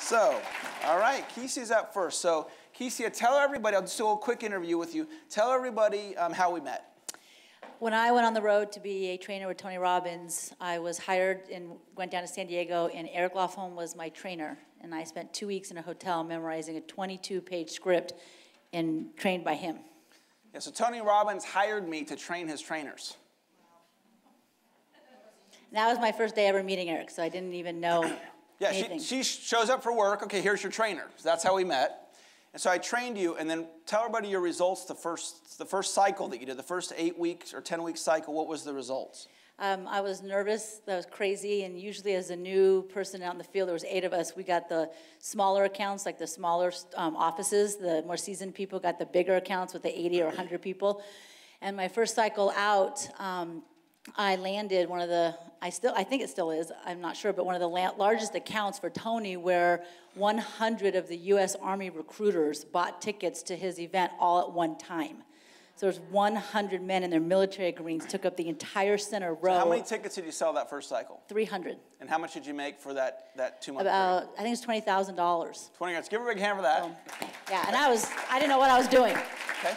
So, all right, Kesey's up first. So, Kesey, tell everybody, I'll just do a little quick interview with you. Tell everybody how we met. When I went on the road to be a trainer with Tony Robbins, I was hired and went down to San Diego, and Eric-final was my trainer. And I spent 2 weeks in a hotel memorizing a 22-page script and trained by him. Yeah, so Tony Robbins hired me to train his trainers. And that was my first day ever meeting Eric, so I didn't even know anything. She shows up for work. Okay, here's your trainer. So that's how we met. And so I trained you, and then tell everybody your results the first cycle that you did, the first 8 weeks or 10-week cycle. What was the results? I was nervous. That was crazy. And usually as a new person out in the field, there was 8 of us. We got the smaller accounts, like the smaller offices. The more seasoned people got the bigger accounts with the 80 or 100 people. And my first cycle out, I landed one of the, I think it still is, I'm not sure, but one of the largest accounts for Tony, where 100 of the U.S. Army recruiters bought tickets to his event all at one time. So there's 100 men in their military greens, took up the entire center row. So how many tickets did you sell that first cycle? 300. And how much did you make for that 2-month About, period? I think it's $20,000. $20,000. Give her a big hand for that. Yeah, and I didn't know what I was doing. Okay.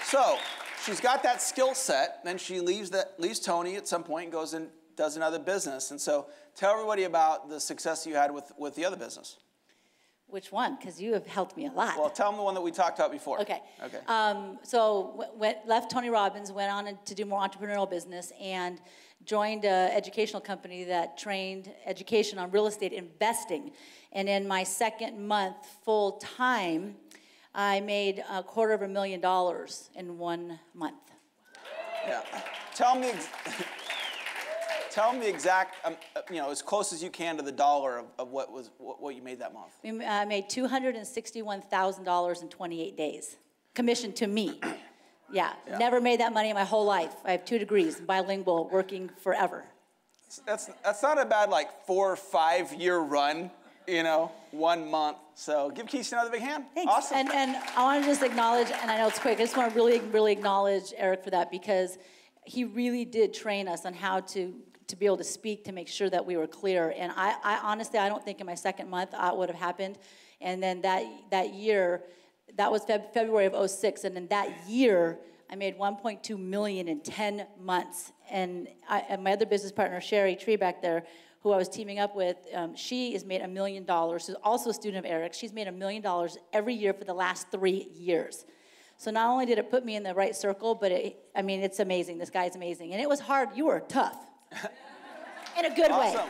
So she's got that skill set. Then she leaves Tony at some point and goes and does another business. And so tell everybody about the success you had with the other business. Which one? Because you have helped me a lot. Well, tell them the one that we talked about before. Okay. Okay. So left Tony Robbins, went on to do more entrepreneurial business, and joined an educational company that trained education on real estate investing. And in my second month full time, I made $250,000 in 1 month. Yeah. Tell them the exact, as close as you can to the dollar of what you made that month. I made $261,000 in 28 days, commission to me. Yeah, never made that money in my whole life. I have 2 degrees, bilingual, working forever. That's not a bad 4 or 5 year run, 1 month. So give Kesey another big hand. Thanks. Awesome. And I want to just acknowledge, and I know it's quick, I just want to really, really acknowledge Eric for that, because he really did train us on how to be able to speak, to make sure that we were clear. And I honestly, I don't think in my second month that would have happened. And then that year, that was February of '06, and in that year, I made $1.2 million in 10 months. And my other business partner, Sherry Tree back there, who I was teaming up with, she has made $1 million. She's also a student of Eric. She's made $1 million every year for the last 3 years. So not only did it put me in the right circle, but it's amazing. This guy's amazing. And it was hard. You were tough. In a good way. Awesome.